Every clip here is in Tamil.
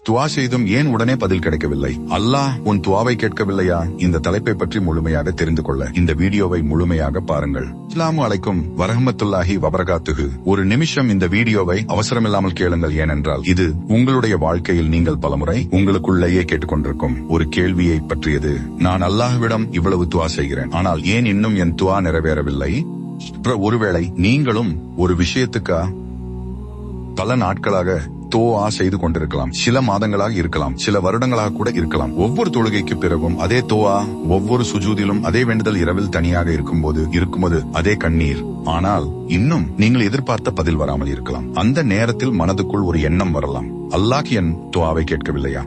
துவா செய்தும் ஏன் உடனே பதில் கிடைக்கவில்லை? அல்லாஹ் உன் துவாவை கேட்கவில்லையா? இந்த தலைப்பை பற்றி முழுமையாக தெரிந்து கொள்ள இந்த வீடியோவை முழுமையாக பாருங்கள். அஸ்ஸலாமு அலைக்கும் வரஹ்மத்துல்லாஹி வபரகாத்துஹு. ஒரு நிமிஷம் இந்த வீடியோவை அவசரமில்லாமல் கேளுங்கள், ஏனென்றால் இது உங்களுடைய வாழ்க்கையில் நீங்கள் பலமுறை உங்களுக்குள்ளேயே கேட்டுக்கொண்டிருக்கும் ஒரு கேள்வியை பற்றியது. நான் அல்லாஹ்விடம் இவ்வளவு துவா செய்கிறேன், ஆனால் ஏன் இன்னும் என் துவா நிறைவேறவில்லை? ஒருவேளை நீங்களும் ஒரு விஷயத்துக்கா பல நாட்களாக துவா செய்து கொண்டிருக்கலாம். சில மாதங்களாக இருக்கலாம், சில வருடங்களாக கூட இருக்கலாம். ஒவ்வொரு தொழுகைக்கு பிறகும் அதே துவா, ஒவ்வொரு சுஜூதிலும் அதே வேண்டுதல், இரவில் தனியாக இருக்கும்போது அதே கண்ணீர். ஆனால் இன்னும் நீங்கள் எதிர்பார்த்த பதில் வராமல் இருக்கலாம். அந்த நேரத்தில் மனதுக்குள் ஒரு எண்ணம் வரலாம், அல்லாஹ் என் துவாவை கேட்கவில்லையா?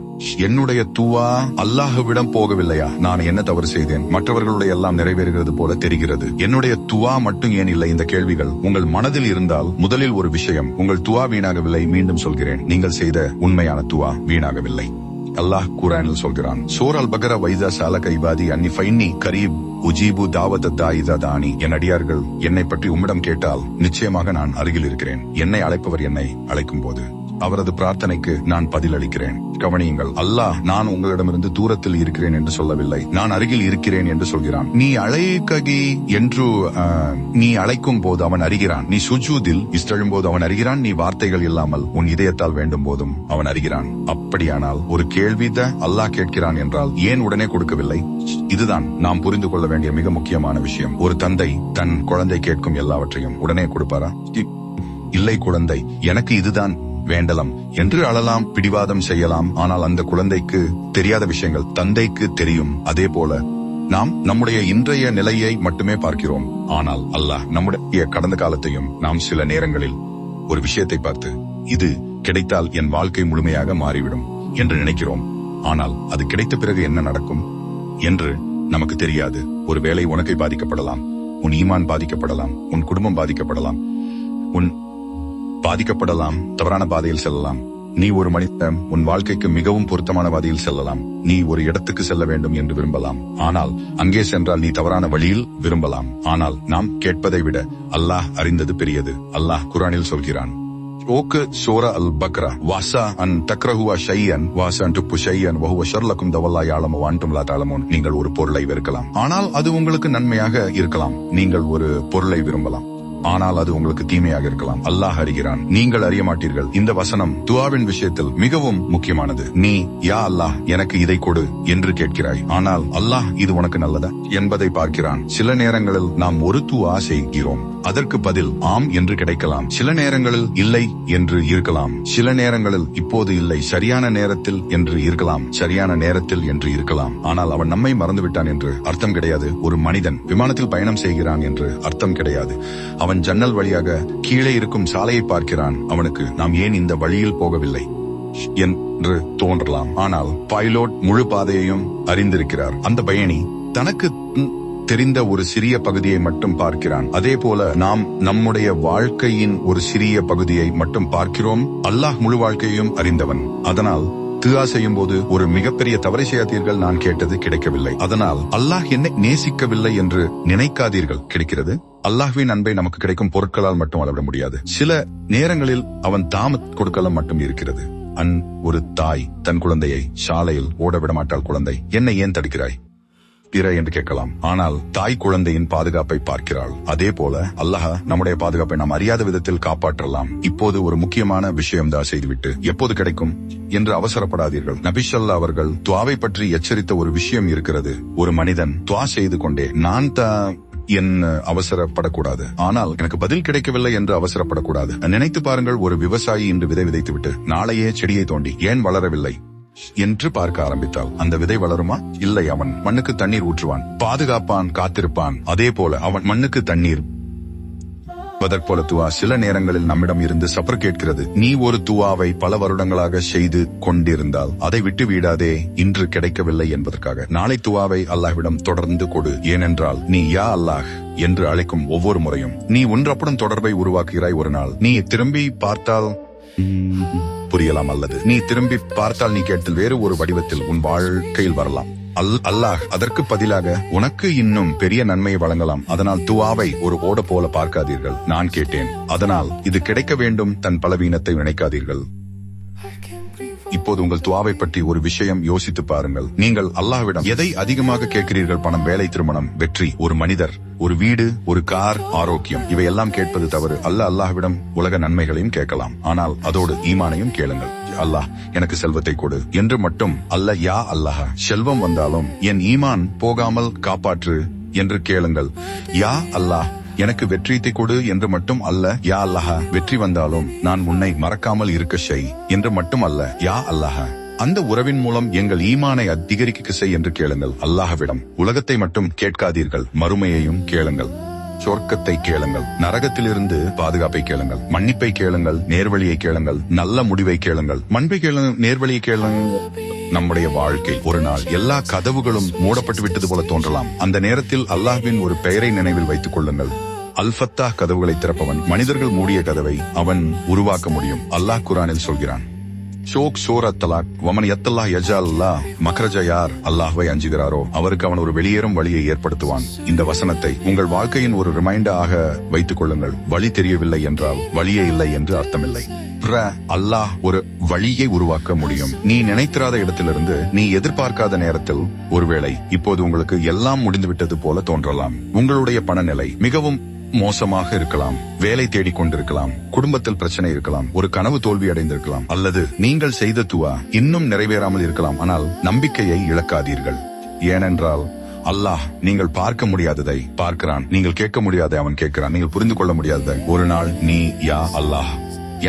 என்னுடைய துவா அல்லாஹ்விடம் போகவில்லையா? நான் என்ன தவறு செய்தேன்? மற்றவர்களுடைய எல்லாம் நிறைவேறுகிறது போல தெரிகிறது. என்னுடைய துவா மட்டும் ஏன் இல்லை? இந்த கேள்விகள் உங்கள் மனதில் இருந்தால் முதலில் ஒரு விஷயம், உங்கள் துவா வீணாகவில்லை. மீண்டும் சொல்கிறேன், நீங்கள் செய்த உண்மையான துவா வீணாகவில்லை. அல்லாஹ் குர்ஆனில் சொல்கிறான், சூரா அல் பக்ரா, வைஸா ஸஅலக இபாதி அன்னி ஃபைன்னி கரீப் உஜீபு தாவத தாஇதா தானி. என் அடியார்கள் என்னை பற்றி உம்மிடம் கேட்டால் நிச்சயமாக நான் அருகில் இருக்கிறேன். என்னை அழைப்பவர் என்னை அழைக்கும் போது அவரது பிரார்த்தனைக்கு நான் பதிலளிக்கிறேன். கவனியுங்கள், அல்லாஹ் நான் உங்களிடமிருந்து தூரத்தில் இருக்கிறேன் என்று சொல்லவில்லை, நான் அருகில் இருக்கிறேன் என்று சொல்கிறான். நீ அழைக்ககி என்று நீ அழைக்கும் போது அவன் அறிகிறான். நீ சுஜூதில் இஸ்தழும் போது அவன் அறிகிறான். நீ வார்த்தைகள் இல்லாமல் உன் இதயத்தால் வேண்டும் போதும் அவன் அறிகிறான். அப்படியானால் ஒரு கேள்வித அல்லாஹ் கேட்கிறான் என்றால் ஏன் உடனே கொடுக்கவில்லை? இதுதான் நாம் புரிந்து கொள்ள வேண்டிய மிக முக்கியமான விஷயம். ஒரு தந்தை தன் குழந்தை கேட்கும் எல்லாவற்றையும் உடனே கொடுப்பாரா? இல்லை. குழந்தை எனக்கு இதுதான் வேண்டலாம் என்று அழலாம், பிடிவாதம் செய்யலாம். ஆனால் அந்த குழந்தைக்கு தெரியாத விஷயங்கள் தந்தைக்கு தெரியும். அதே போல நாம் நம்முடைய இன்றைய நிலையை மட்டுமே பார்க்கிறோம், ஆனால் அல்லாஹ் நம்முடைய கடந்த காலத்தையும். நாம் சில நேரங்களில் ஒரு விஷயத்தை பார்த்து இது கிடைத்தால் என் வாழ்க்கை முழுமையாக மாறிவிடும் என்று நினைக்கிறோம். ஆனால் அது கிடைத்த பிறகு என்ன நடக்கும் என்று நமக்கு தெரியாது. ஒருவேளை உனக்கை பாதிக்கப்படலாம், உன் ஈமான் பாதிக்கப்படலாம், உன் குடும்பம் பாதிக்கப்படலாம், உன் பாதிக்கப்படலாம், தவறான பாதையில் செல்லலாம். நீ ஒரு மனிதன் உன் வாழ்க்கைக்கு மிகவும் பொருத்தமான பாதையில் செல்லலாம். நீ ஒரு இடத்துக்கு செல்ல வேண்டும் என்று விரும்பலாம், ஆனால் அங்கே சென்றால் நீ தவறான வழியில் விரும்பலாம். ஆனால் நாம் கேட்பதை விட அல்லாஹ் அறிந்தது பெரியது. அல்லாஹ் குர்ஆனில் சொல்கிறான், சூரா அல் பக்ரா, வாசா அன் தக்ரஹுவ ஷையன் வாசா அன் துப்பு ஷையன் வஹுவ ஷர்லக்கும் தவல்லாஹு யஅலமு வ அன்தும் லா தஅலமூன். நீங்கள் ஒரு பொருளை வெறுக்கலாம், ஆனால் அது உங்களுக்கு நன்மையாக இருக்கலாம். நீங்கள் ஒரு பொருளை விரும்பலாம், ஆனால் அது உங்களுக்கு தீமையாக இருக்கலாம். அல்லாஹ் அறிகிறான், நீங்கள் அறிய மாட்டீர்கள். இந்த வசனம் துஆவின் விஷயத்தில் மிகவும் முக்கியமானது. நீ யா அல்லாஹ் எனக்கு இதை கொடு என்று கேட்கிறாய், ஆனால் அல்லாஹ் இது உனக்கு நல்லதா என்பதை பார்க்கிறான். சில நேரங்களில் நாம் ஒரு துஆ செய்கிறோம், அதற்கு பதில் ஆம் என்று கிடைக்கலாம். சில நேரங்களில் இல்லை என்று இருக்கலாம். சில நேரங்களில் இப்போது இல்லை, சரியான நேரத்தில் என்று இருக்கலாம். சரியான நேரத்தில் என்று இருக்கலாம். ஆனால் அவன் நம்மை மறந்துவிட்டான் என்று அர்த்தம் கிடையாது. ஒரு மனிதன் விமானத்தில் பயணம் செய்கிறான் என்று அர்த்தம் கிடையாது. அவன் ஜன்னல் வழியாக கீழே இருக்கும் சாலையை பார்க்கிறான். அவனுக்கு நாம் ஏன் இந்த வழியில் போகவில்லை என்று தோன்றலாம். ஆனால் பைலோட் முழு பாதையையும் அறிந்திருக்கிறார். அந்த பயணி தனக்கு தெரிந்த ஒரு சிறிய பகுதியை மட்டும் பார்க்கிறான். அதே போல நாம் நம்முடைய வாழ்க்கையின் ஒரு சிறிய பகுதியை மட்டும் பார்க்கிறோம். அல்லாஹ் முழு வாழ்க்கையையும் அறிந்தவன். அதனால் துஆ செய்யும் போது ஒரு மிகப்பெரிய தவறை செய்யாதீர்கள், நான் கேட்டது கிடைக்கவில்லை, அதனால் அல்லாஹ் என்னை நேசிக்கவில்லை என்று நினைக்காதீர்கள். கிடைக்கிறது. அல்லாஹ்வின் அன்பை நமக்கு கிடைக்கும் பொருட்களால் மட்டும் அளவிட முடியாது. சில நேரங்களில் அவன் கொடுக்கலாம் மட்டும் இருக்கிறது. ஒரு தாய் தன் குழந்தையை சாலையில் ஓட விட மாட்டாள். குழந்தை, என்னை ஏன் தடுக்கிறாய் என்று கேட்கலாம். ஆனால் தாய் குழந்தையின் பாதுகாப்பை பார்க்கிறாள். அதே போல அல்லாஹ் நம்முடைய பாதுகாப்பை நாம் அறியாத விதத்தில் காப்பாற்றலாம். இப்போது ஒரு முக்கியமான விஷயம் தான் செய்துவிட்டு எப்போது கிடைக்கும் என்று அவசரப்படாதீர்கள். நபி ஸல்லல்லாஹு அவர்கள் துஆவை பற்றி எச்சரித்த ஒரு விஷயம் இருக்கிறது. ஒரு மனிதன் துஆ செய்து கொண்டே நான் அவசரப்படக்கூடாது, ஆனால் எனக்கு பதில் கிடைக்கவில்லை என்று அவசரப்படக்கூடாது. நினைத்து பாருங்கள், ஒரு விவசாயி இன்று விதை விதைத்துவிட்டு நாளையே செடியை தோண்டி ஏன் வளரவில்லை என்று பார்க்க ஆரம்பித்தால் அந்த விதை வளருமா? இல்லை. அவன் மண்ணுக்கு தண்ணீர் ஊற்றுவான், பாதுகாப்பான், காத்திருப்பான். அதே போல அவன் மண்ணுக்கு தண்ணீர் போல துஆ சில நேரங்களில் நம்மிடம் இருந்து சபர் கேட்கிறது. நீ ஒரு துஆவை பல வருடங்களாக செய்து கொண்டிருந்தால் அதை விட்டு விடாதே. இன்று கிடைக்கவில்லை என்பதற்காக நாளை துஆவை அல்லாஹ்விடம் தொடர்ந்து கொடு. ஏனென்றால் நீ யா அல்லாஹ் என்று அழைக்கும் ஒவ்வொரு முறையும் நீ ஒன்றப்புடன் தொடர்பை உருவாக்குகிறாய். ஒரு நாள் நீ திரும்பி பார்த்தால் புரியலாம், அல்லது நீ திரும்பி பார்த்தால் நீ கேட்டல் வேறு ஒரு வடிவத்தில் உன் வாழ்க்கையில் வரலாம். அல்லாஹ் அதற்கு பதிலாக உனக்கு இன்னும் பெரிய நன்மையை வழங்கலாம். அதனால் துஆவை ஒரு ஓட போல பார்க்காதீர்கள். நான் கேட்டேன், அதனால் இது கிடைக்க வேண்டும் தன் பலவீனத்தை நினைக்காதீர்கள். இப்போது உங்கள் துவாவை பற்றி ஒரு விஷயம் யோசித்து பாருங்கள். நீங்கள் அல்லாஹ்விடம் எதை அதிகமாக கேட்கிறீர்கள்? பணம், வேலை, திருமணம், வெற்றி, ஒரு மனிதர், ஒரு வீடு, ஒரு கார், ஆரோக்கியம், இவையெல்லாம் கேட்பது தவறு அல்ல. அல்லாஹ்விடம் உலக நன்மைகளையும் கேட்கலாம், ஆனால் அதோடு ஈமானையும் கேளுங்கள். அல்லாஹ் எனக்கு செல்வத்தை கொடு என்று மட்டும் அல்ல. யா அல்லாஹ், செல்வம் வந்தாலும் என் ஈமான் போகாமல் காப்பாற்று என்று கேளுங்கள். யா அல்லாஹ், எனக்கு வெற்றியை கொடு என்று மட்டும் அல்ல. யா அல்லாஹ், வெற்றி வந்தாலும் நான் உன்னை மறக்காமல் இருக்க செய் என்று மட்டும் அல்ல. யா அல்லாஹ், அந்த உறவின் மூலம் எங்கள் ஈமானை அதிகரிக்க செய் என்று கேளுங்கள். அல்லாஹ்விடம் உலகத்தை மட்டும் கேட்காதீர்கள், மறுமையையும் கேளுங்கள். சொர்க்கத்தை கேளுங்கள், நரகத்திலிருந்து பாதுகாப்பை கேளுங்கள், மன்னிப்பை கேளுங்கள், நேர்வழியை கேளுங்கள், நல்ல முடிவை கேளுங்கள். மன்பை கேளுங்கள், நேர்வழியை கேளுங்கள். நம்முடைய வாழ்க்கை ஒரு நாள் எல்லா கதவுகளும் மூடப்பட்டு விட்டது போல தோன்றலாம். அந்த நேரத்தில் அல்லாஹ்வின் ஒரு பெயரை நினைவில் வைத்துக் கொள்ளுங்கள். அல்-ஃபத்தாஹ், கதவுகளை திறப்பவன். மனிதர்கள் மூடிய கதவை அவன் உருவாக்க முடியும். அல்லாஹ் குர்ஆனில் சொல்கிறான், ஷோக் சூரத் தலாக், வமன் யத்தல்லாஹ் யஜ்அல்லாஹ் மக்ரஜா, யார் அல்லாஹ்வை அஞ்சுகிறாரோ அவருக்கு அவன் ஒரு வெளியேறும் வழியை ஏற்படுத்துவான். இந்த வசனத்தை உங்கள் வாழ்க்கையின் ஒரு ரிமைண்டராக வைத்துக் கொள்ளுங்கள். வழி தெரியவில்லை என்றால் வழியே இல்லை என்று அர்த்தமில்லை. அல்லாஹ் ஒரு வழியை உருவாக்க முடியும். நீ நினைத்திராத இடத்திலிருந்து, நீ எதிர்பார்க்காத நேரத்தில். ஒருவேளை இப்போது உங்களுக்கு எல்லாம் முடிந்துவிட்டது போல தோன்றலாம். உங்களுடைய பணநிலை மிகவும் மோசமாக இருக்கலாம், வேலை தேடிக் கொண்டிருக்கலாம், குடும்பத்தில் பிரச்சனை இருக்கலாம், ஒரு கனவு தோல்வி அடைந்திருக்கலாம், அல்லது நீங்கள் செய்த துவா இன்னும் நிறைவேறாமல் இருக்கலாம். ஆனால் நம்பிக்கையை இழக்காதீர்கள். ஏனென்றால் அல்லாஹ் நீங்கள் பார்க்க முடியாததை பார்க்கிறான், நீங்கள் கேட்க முடியாததை அவன் கேட்கிறான், நீங்கள் புரிந்து கொள்ள முடியாததை. ஒரு நாள் நீ யா அல்லாஹ்,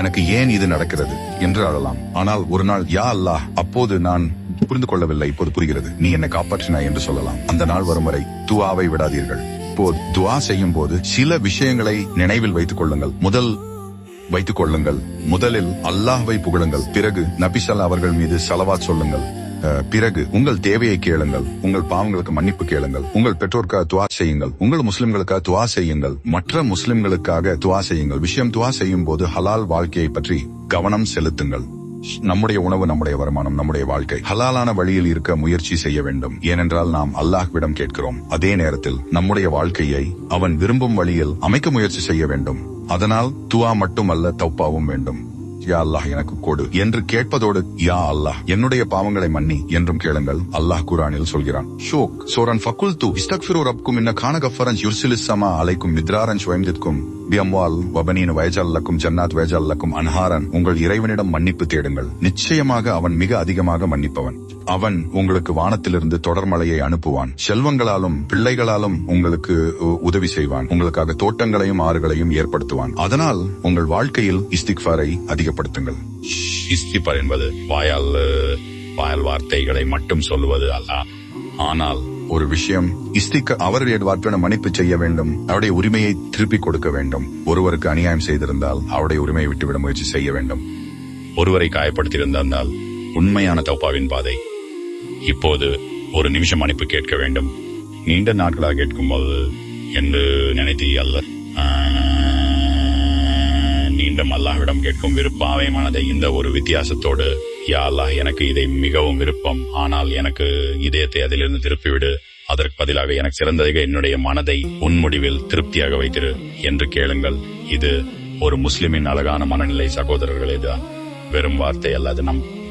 எனக்கு ஏன் இது நடக்கிறது என்று அழலாம். ஆனால் ஒரு நாள் யா அல்லாஹ், அப்போது நான் புரிந்து கொள்ளவில்லை, இப்போது புரிகிறது, நீ என்னை காப்பாற்றினாய் என்று சொல்லலாம். அந்த நாள் வரும் வரை துஆவை விடாதீர்கள். இப்போது துஆ செய்யும் போது சில விஷயங்களை நினைவில் வைத்துக் கொள்ளுங்கள். முதலில் அல்லாஹ்வை புகழுங்கள். பிறகு நபி ஸல்லல்லாஹு அவர்கள் மீது ஸலவாத் சொல்லுங்கள். பிறகு உங்கள் தேவையை கேளுங்கள், உங்கள் பாவங்களுக்கு மன்னிப்பு கேளுங்கள், உங்கள் பெற்றோருக்காக துஆ செய்யுங்கள், உங்கள் முஸ்லிம்களுக்காக துஆ செய்யுங்கள், மற்ற முஸ்லிம்களுக்காக துஆ செய்யுங்கள். விஷயம் துஆ செய்யும் போது ஹலால் வாழ்க்கையை பற்றி கவனம் செலுத்துங்கள். நம்முடைய உணவு, நம்முடைய வருமானம், நம்முடைய வாழ்க்கை ஹலாலான வழியில் இருக்க முயற்சி செய்ய வேண்டும். ஏனென்றால் நாம் அல்லாஹ்விடம் கேட்கிறோம். அதே நேரத்தில் நம்முடைய வாழ்க்கையை அவன் விரும்பும் வழியில் அமைக்க முயற்சி செய்ய வேண்டும். அதனால் துஆ மட்டுமல்ல, தௌபாவும் வேண்டும். யா அல்லாஹ் எனக்கு கொடு என்று கேட்பதோடு யா அல்லாஹ் என்னுடைய பாவங்களை மன்னி என்றும் கேளுங்கள். அல்லாஹ் குர்ஆனில் சொல்கிறான், ஷோக் சூரன் ஃபகுல்து இஸ்தக்ஃபிரு ரப்கும் இன்ன கான கஃபரன் யுர்சிலிஸ் ஸமா அலைக்கும் மித்ராரன் வயம்தித்கும் பிஅம்வால் வபனீன வயஜல் லக்கும் ஜன்னாத் வயஜல் லக்கும் அன்ஹாரன். உங்கள் இறைவனிடம் மன்னிப்பு தேடுங்கள், நிச்சயமாக அவன் மிக அதிகமாக மன்னிப்பவன். அவன் உங்களுக்கு வானத்திலிருந்து தொடர் மழையை அனுப்புவான், செல்வங்களாலும் பிள்ளைகளாலும் உங்களுக்கு உதவி செய்வான், உங்களுக்காக தோட்டங்களையும் ஆறுகளையும் ஏற்படுத்துவான். அதனால் உங்கள் வாழ்க்கையில் இஸ்திக்ஃபாரை அதிகப்படுத்துங்கள். இஸ்திக்ஃபார் என்பது வாயால் வார்த்தைகளை மட்டும் சொல்லுவது அல்ல. ஆனால் ஒரு விஷயம், அவருடைய வார்த்தையான மன்னிப்பு செய்ய வேண்டும், அவருடைய உரிமையை திருப்பிக் கொடுக்க வேண்டும். ஒருவருக்கு அநியாயம் செய்திருந்தால் அவருடைய உரிமையை விட்டுவிட முயற்சி செய்ய வேண்டும். ஒருவரை காயப்படுத்தியிருந்தால் உண்மையான தௌபாவின் பாதை. இப்போது ஒரு நிமிஷம் மன்னிப்பு கேட்க வேண்டும். நீண்ட நாட்களாக கேட்கும்போது என்று நினைத்து அல்ல, நீண்டம் அல்லாஹ்விடம் கேட்கும் விருப்பாவை மனதை இந்த ஒரு வித்தியாசத்தோடு, யா அல்லாஹ் எனக்கு இதை மிகவும் விருப்பம், ஆனால் எனக்கு இதயத்தை அதிலிருந்து திருப்பிவிடு, அதற்கு பதிலாக எனக்கு சிறந்ததாக என்னுடைய மனதை உன் முடிவில் திருப்தியாக வைத்திரு என்று கேளுங்கள். இது ஒரு முஸ்லிமின் அழகான மனநிலை சகோதரர்களே தான். வெறும் வார்த்தை அல்லாது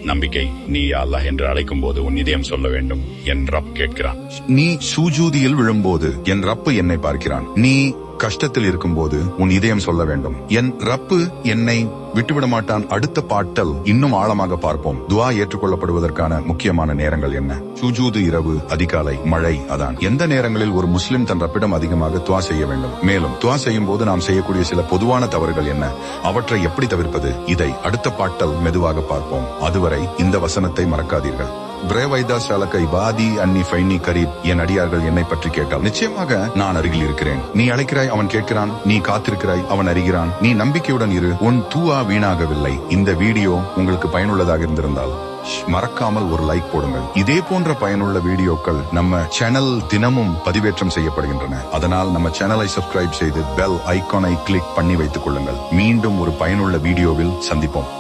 நம்பிக்கை. நீ யா அல்லாஹ் என்று அழைக்கும் போது உன் இதயம் சொல்ல வேண்டும், என் ரப் கேட்கிறான். நீ சூஜூதியில் விழும்போது என் ரப்பு என்னை பார்க்கிறான். நீ கஷ்டத்தில் இருக்கும்போது உன் இதயம் சொல்ல வேண்டும், என் ரப்பு என்னை விட்டுவிட மாட்டான். அடுத்த பாட்டல் இன்னும் ஆழமாக பார்ப்போம். துஆ ஏற்றுக்கொள்ளப்படுவதற்கான முக்கியமான நேரங்கள் என்ன? சுஜூது, இரவு, அதிகாலை, மழை. அதான் எந்த நேரங்களில் ஒரு முஸ்லிம் தன் ரப்பிடம் அதிகமாக துஆ செய்ய வேண்டும். மேலும் துஆ செய்யும் போது நாம் செய்யக்கூடிய சில பொதுவான தவறுகள் என்ன, அவற்றை எப்படி தவிர்ப்பது, இதை அடுத்த பாட்டல் மெதுவாக பார்ப்போம். அதுவரை இந்த வசனத்தை மறக்காதீர்கள். பிரேவைதா சாலக இபாதி அன்னி ஃபைனி கரீப். என் அடியார்கள் என்னை பற்றி கேட்டால் நிச்சயமாக நான் அருகில் இருக்கிறேன். நீ அழைக்கிறாய், அவன் கேட்கிறான். நீ காத்திருக்கிறாய், அவன் அறிகிறான். நீ நம்பிக்கையுடன் இரு, உன் துஆ வீணாகவில்லை. இந்த வீடியோ உங்களுக்கு பயனுள்ளதாக இருந்திருந்தால் மறக்காமல் ஒரு லைக் போடுங்கள். இதே போன்ற பயனுள்ள வீடியோக்கள் நம்ம சேனல் தினமும் பதிவேற்றம் செய்யப்படுகின்றன. அதனால் நம்ம சேனலை சப்ஸ்கிரைப் செய்து பெல் ஐகானை கிளிக் பண்ணி வைத்துக் கொள்ளுங்கள். மீண்டும் ஒரு பயனுள்ள வீடியோவில் சந்திப்போம்.